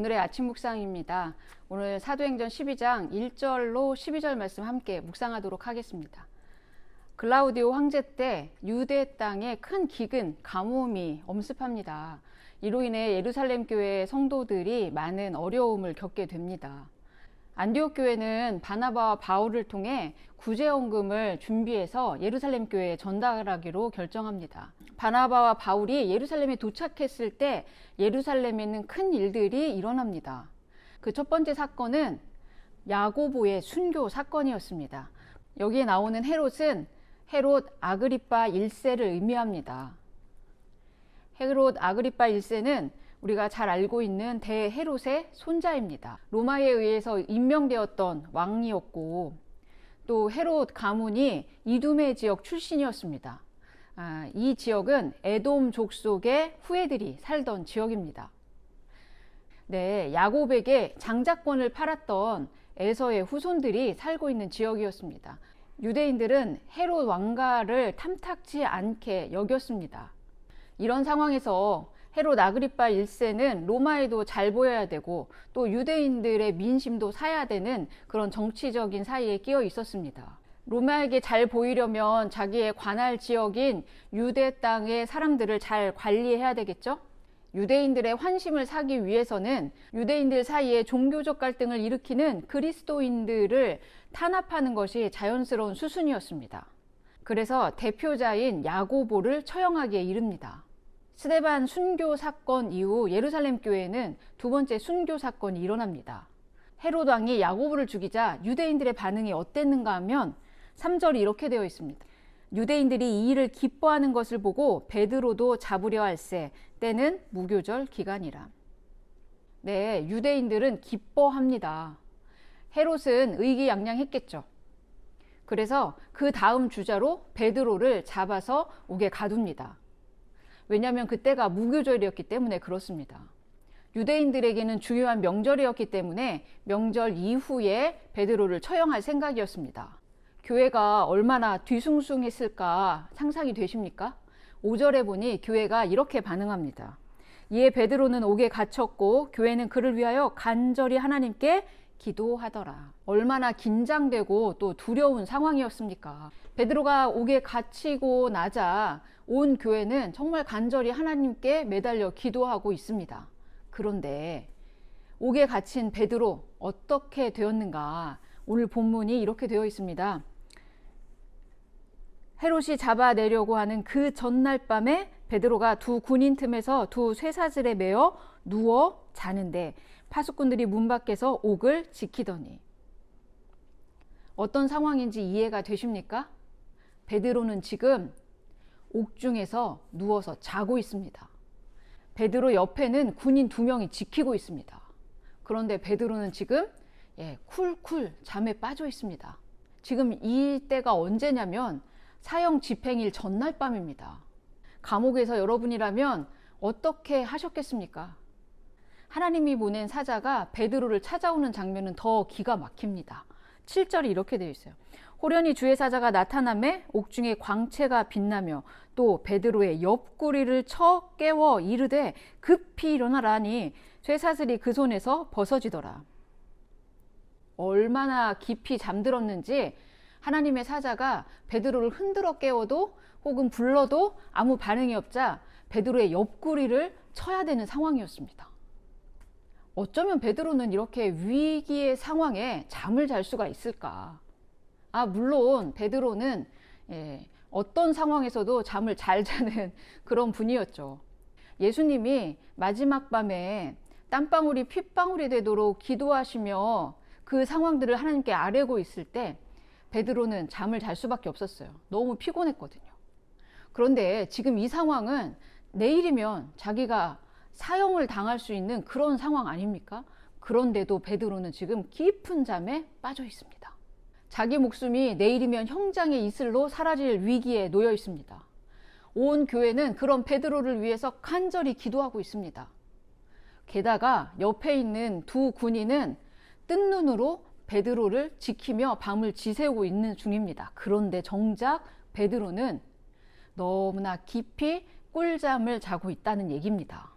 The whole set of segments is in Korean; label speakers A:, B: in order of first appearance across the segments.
A: 오늘의 아침 묵상입니다. 오늘 사도행전 12장 1절로 12절 말씀 함께 묵상하도록 하겠습니다. 글라우디오 황제 때 유대 땅에 큰 기근, 가뭄이 엄습합니다. 이로 인해 예루살렘 교회 성도들이 많은 어려움을 겪게 됩니다. 안디옥 교회는 바나바와 바울을 통해 구제원금을 준비해서 예루살렘 교회에 전달하기로 결정합니다. 바나바와 바울이 예루살렘에 도착했을 때 예루살렘에는 큰 일들이 일어납니다. 그 첫 번째 사건은 야고보의 순교 사건이었습니다. 여기에 나오는 헤롯은 헤롯 아그리파 1세를 의미합니다. 헤롯 아그리파 1세는 우리가 잘 알고 있는 대헤롯의 손자입니다. 로마에 의해서 임명되었던 왕이었고 또 헤롯 가문이 이두메 지역 출신이었습니다. 이 지역은 에돔 족속의 후예들이 살던 지역입니다. 야곱에게 장자권을 팔았던 에서의 후손들이 살고 있는 지역이었습니다. 유대인들은 헤롯 왕가를 탐탁지 않게 여겼습니다. 이런 상황에서 헤롯 아그리파 1세는 로마에도 잘 보여야 되고 또 유대인들의 민심도 사야 되는 그런 정치적인 사이에 끼어 있었습니다. 로마에게 잘 보이려면 자기의 관할 지역인 유대 땅의 사람들을 잘 관리해야 되겠죠? 유대인들의 환심을 사기 위해서는 유대인들 사이에 종교적 갈등을 일으키는 그리스도인들을 탄압하는 것이 자연스러운 수순이었습니다. 그래서 대표자인 야고보를 처형하기에 이릅니다. 스데반 순교 사건 이후 예루살렘 교회는 두 번째 순교 사건이 일어납니다. 헤롯 왕이 야고보를 죽이자 유대인들의 반응이 어땠는가 하면 3절이 이렇게 되어 있습니다. 유대인들이 이 일을 기뻐하는 것을 보고 베드로도 잡으려 할세 때는 무교절 기간이라. 유대인들은 기뻐합니다. 헤롯은 의기양양했겠죠. 그래서 그 다음 주자로 베드로를 잡아서 옥에 가둡니다. 왜냐하면 그때가 무교절이었기 때문에 그렇습니다. 유대인들에게는 중요한 명절이었기 때문에 명절 이후에 베드로를 처형할 생각이었습니다. 교회가 얼마나 뒤숭숭했을까 상상이 되십니까? 5절에 보니 교회가 이렇게 반응합니다. 이에 베드로는 옥에 갇혔고 교회는 그를 위하여 간절히 하나님께 기도하더라. 얼마나 긴장되고 또 두려운 상황이었습니까? 베드로가 옥에 갇히고 나자 온 교회는 정말 간절히 하나님께 매달려 기도하고 있습니다. 그런데 옥에 갇힌 베드로 어떻게 되었는가? 오늘 본문이 이렇게 되어 있습니다. 헤롯이 잡아내려고 하는 그 전날 밤에 베드로가 두 군인 틈에서 두 쇠사슬에 매어 누워 자는데 파수꾼들이 문 밖에서 옥을 지키더니. 어떤 상황인지 이해가 되십니까? 베드로는 지금 옥중에서 누워서 자고 있습니다. 베드로 옆에는 군인 2명이 지키고 있습니다. 그런데 베드로는 지금 쿨쿨 잠에 빠져 있습니다. 지금 이때가 언제냐면 사형 집행일 전날 밤입니다. 감옥에서 여러분이라면 어떻게 하셨겠습니까? 하나님이 보낸 사자가 베드로를 찾아오는 장면은 더 기가 막힙니다. 7절이 이렇게 되어 있어요. 호련히 주의 사자가 나타나매 옥중에 광채가 빛나며 또 베드로의 옆구리를 쳐 깨워 이르되 급히 일어나라니 쇠사슬이 그 손에서 벗어지더라. 얼마나 깊이 잠들었는지 하나님의 사자가 베드로를 흔들어 깨워도 혹은 불러도 아무 반응이 없자 베드로의 옆구리를 쳐야 되는 상황이었습니다. 어쩌면 베드로는 이렇게 위기의 상황에 잠을 잘 수가 있을까? 물론 베드로는 어떤 상황에서도 잠을 잘 자는 그런 분이었죠. 예수님이 마지막 밤에 땀방울이 핏방울이 되도록 기도하시며 그 상황들을 하나님께 아뢰고 있을 때 베드로는 잠을 잘 수밖에 없었어요. 너무 피곤했거든요. 그런데 지금 이 상황은 내일이면 자기가 사형을 당할 수 있는 그런 상황 아닙니까? 그런데도 베드로는 지금 깊은 잠에 빠져 있습니다. 자기 목숨이 내일이면 형장의 이슬로 사라질 위기에 놓여 있습니다. 온 교회는 그런 베드로를 위해서 간절히 기도하고 있습니다. 게다가 옆에 있는 두 군인은 뜬 눈으로 베드로를 지키며 밤을 지새우고 있는 중입니다. 그런데 정작 베드로는 너무나 깊이 꿀잠을 자고 있다는 얘기입니다.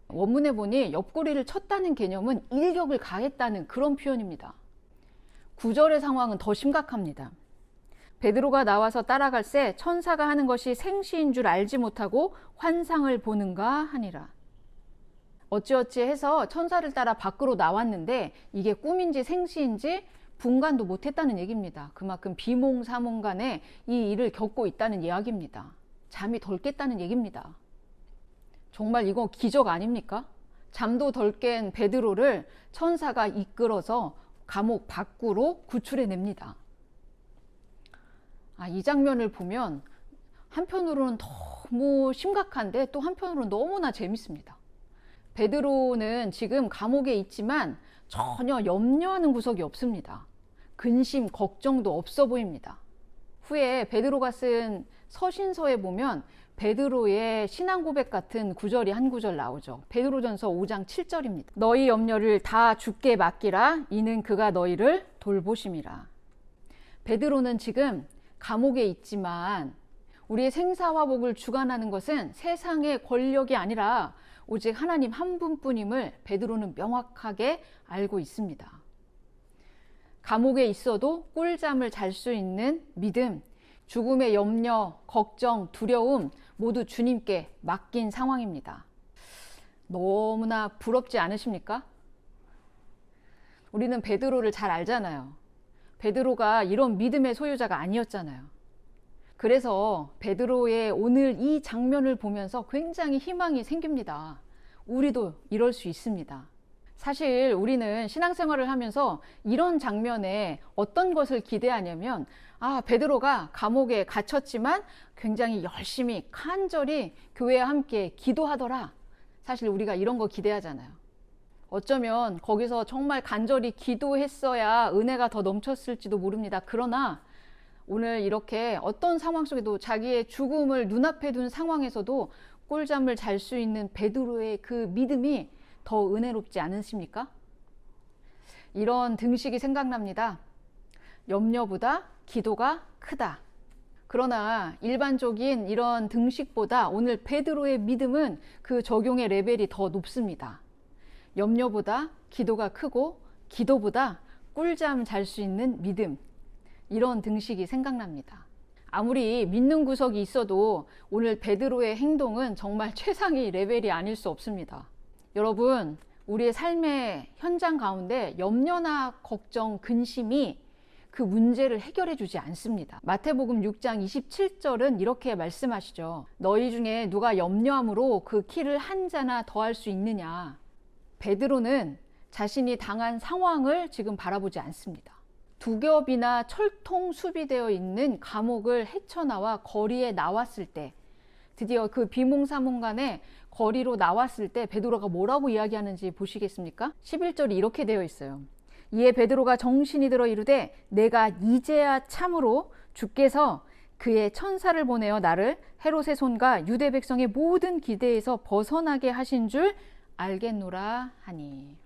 A: 원문에 보니 옆구리를 쳤다는 개념은 일격을 가했다는 그런 표현입니다. 9절의 상황은 더 심각합니다. 베드로가 나와서 따라갈새 천사가 하는 것이 생시인 줄 알지 못하고 환상을 보는가 하니라. 어찌어찌 해서 천사를 따라 밖으로 나왔는데 이게 꿈인지 생시인지 분간도 못했다는 얘기입니다. 그만큼 비몽사몽간에 이 일을 겪고 있다는 이야기입니다. 잠이 덜 깼다는 얘기입니다. 정말 이거 기적 아닙니까? 잠도 덜 깬 베드로를 천사가 이끌어서 감옥 밖으로 구출해냅니다. 이 장면을 보면 한편으로는 너무 심각한데 또 한편으로는 너무나 재밌습니다. 베드로는 지금 감옥에 있지만 전혀 염려하는 구석이 없습니다. 근심, 걱정도 없어 보입니다. 후에 베드로가 쓴 서신서에 보면 베드로의 신앙 고백 같은 구절이 한 구절 나오죠. 베드로전서 5장 7절입니다. 너희 염려를 다 주께 맡기라. 이는 그가 너희를 돌보심이라. 베드로는 지금 감옥에 있지만 우리의 생사화복을 주관하는 것은 세상의 권력이 아니라 오직 하나님 한 분뿐임을 베드로는 명확하게 알고 있습니다. 감옥에 있어도 꿀잠을 잘 수 있는 믿음, 죽음의 염려, 걱정, 두려움 모두 주님께 맡긴 상황입니다. 너무나 부럽지 않으십니까? 우리는 베드로를 잘 알잖아요. 베드로가 이런 믿음의 소유자가 아니었잖아요. 그래서 베드로의 오늘 이 장면을 보면서 굉장히 희망이 생깁니다. 우리도 이럴 수 있습니다. 사실 우리는 신앙생활을 하면서 이런 장면에 어떤 것을 기대하냐면 베드로가 감옥에 갇혔지만 굉장히 열심히 간절히 교회와 함께 기도하더라. 사실 우리가 이런 거 기대하잖아요. 어쩌면 거기서 정말 간절히 기도했어야 은혜가 더 넘쳤을지도 모릅니다. 그러나 오늘 이렇게 어떤 상황 속에도 자기의 죽음을 눈앞에 둔 상황에서도 꿀잠을 잘 수 있는 베드로의 그 믿음이 더 은혜롭지 않으십니까? 이런 등식이 생각납니다. 염려보다 기도가 크다. 그러나 일반적인 이런 등식보다 오늘 베드로의 믿음은 그 적용의 레벨이 더 높습니다. 염려보다 기도가 크고 기도보다 꿀잠 잘 수 있는 믿음. 이런 등식이 생각납니다. 아무리 믿는 구석이 있어도 오늘 베드로의 행동은 정말 최상의 레벨이 아닐 수 없습니다. 여러분, 우리의 삶의 현장 가운데 염려나 걱정, 근심이 그 문제를 해결해 주지 않습니다. 마태복음 6장 27절은 이렇게 말씀하시죠. 너희 중에 누가 염려함으로 그 키를 한 자나 더할 수 있느냐. 베드로는 자신이 당한 상황을 지금 바라보지 않습니다. 두 겹이나 철통 수비되어 있는 감옥을 헤쳐나와 거리에 나왔을 때, 드디어 그 비몽사몽간에 거리로 나왔을 때 베드로가 뭐라고 이야기하는지 보시겠습니까? 11절이 이렇게 되어 있어요. 이에 베드로가 정신이 들어 이르되 내가 이제야 참으로 주께서 그의 천사를 보내어 나를 헤롯의 손과 유대 백성의 모든 기대에서 벗어나게 하신 줄 알겠노라 하니.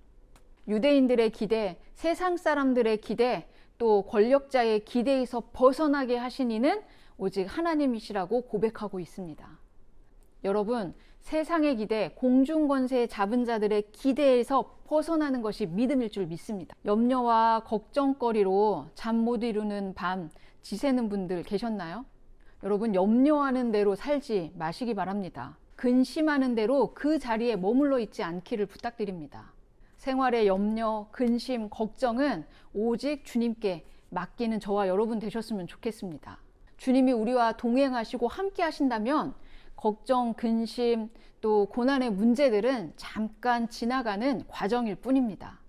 A: 유대인들의 기대, 세상 사람들의 기대, 또 권력자의 기대에서 벗어나게 하신 이는 오직 하나님이시라고 고백하고 있습니다. 여러분, 세상의 기대, 공중권세에 잡은 자들의 기대에서 벗어나는 것이 믿음일 줄 믿습니다. 염려와 걱정거리로 잠 못 이루는 밤 지새는 분들 계셨나요? 여러분, 염려하는 대로 살지 마시기 바랍니다. 근심하는 대로 그 자리에 머물러 있지 않기를 부탁드립니다. 생활의 염려, 근심, 걱정은 오직 주님께 맡기는 저와 여러분 되셨으면 좋겠습니다. 주님이 우리와 동행하시고 함께 하신다면 걱정, 근심, 또 고난의 문제들은 잠깐 지나가는 과정일 뿐입니다.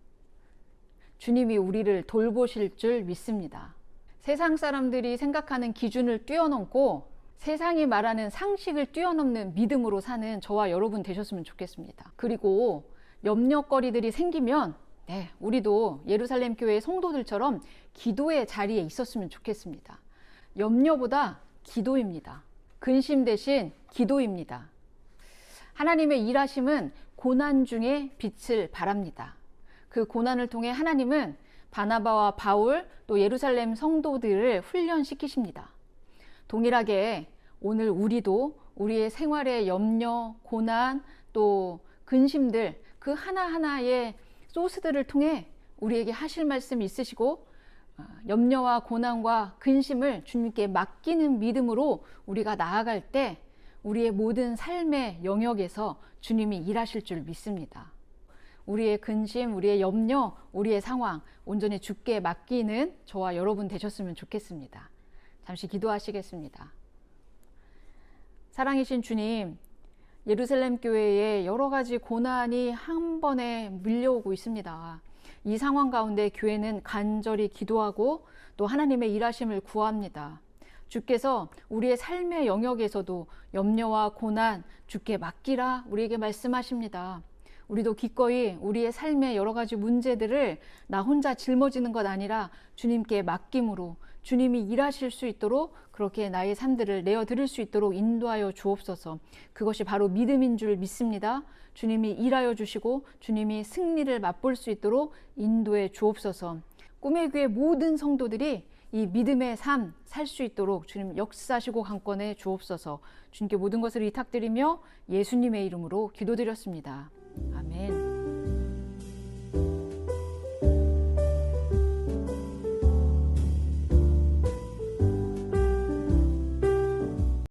A: 주님이 우리를 돌보실 줄 믿습니다. 세상 사람들이 생각하는 기준을 뛰어넘고 세상이 말하는 상식을 뛰어넘는 믿음으로 사는 저와 여러분 되셨으면 좋겠습니다. 그리고 염려거리들이 생기면 우리도 예루살렘 교회의 성도들처럼 기도의 자리에 있었으면 좋겠습니다. 염려보다 기도입니다. 근심 대신 기도입니다. 하나님의 일하심은 고난 중에 빛을 발합니다. 그 고난을 통해 하나님은 바나바와 바울 또 예루살렘 성도들을 훈련시키십니다. 동일하게 오늘 우리도 우리의 생활의 염려, 고난 또 근심들, 그 하나하나의 소스들을 통해 우리에게 하실 말씀 있으시고, 염려와 고난과 근심을 주님께 맡기는 믿음으로 우리가 나아갈 때 우리의 모든 삶의 영역에서 주님이 일하실 줄 믿습니다. 우리의 근심, 우리의 염려, 우리의 상황 온전히 주께 맡기는 저와 여러분 되셨으면 좋겠습니다. 잠시 기도하시겠습니다. 사랑이신 주님, 예루살렘 교회에 여러 가지 고난이 한 번에 밀려오고 있습니다. 이 상황 가운데 교회는 간절히 기도하고 또 하나님의 일하심을 구합니다. 주께서 우리의 삶의 영역에서도 염려와 고난 주께 맡기라 우리에게 말씀하십니다. 우리도 기꺼이 우리의 삶의 여러 가지 문제들을 나 혼자 짊어지는 것 아니라 주님께 맡김으로 주님이 일하실 수 있도록 그렇게 나의 삶들을 내어드릴 수 있도록 인도하여 주옵소서. 그것이 바로 믿음인 줄 믿습니다. 주님이 일하여 주시고 주님이 승리를 맛볼 수 있도록 인도해 주옵소서. 꿈의 교회 모든 성도들이 이 믿음의 삶 살 수 있도록 주님 역사하시고 강권해 주옵소서. 주님께 모든 것을 위탁드리며 예수님의 이름으로 기도드렸습니다. 아멘.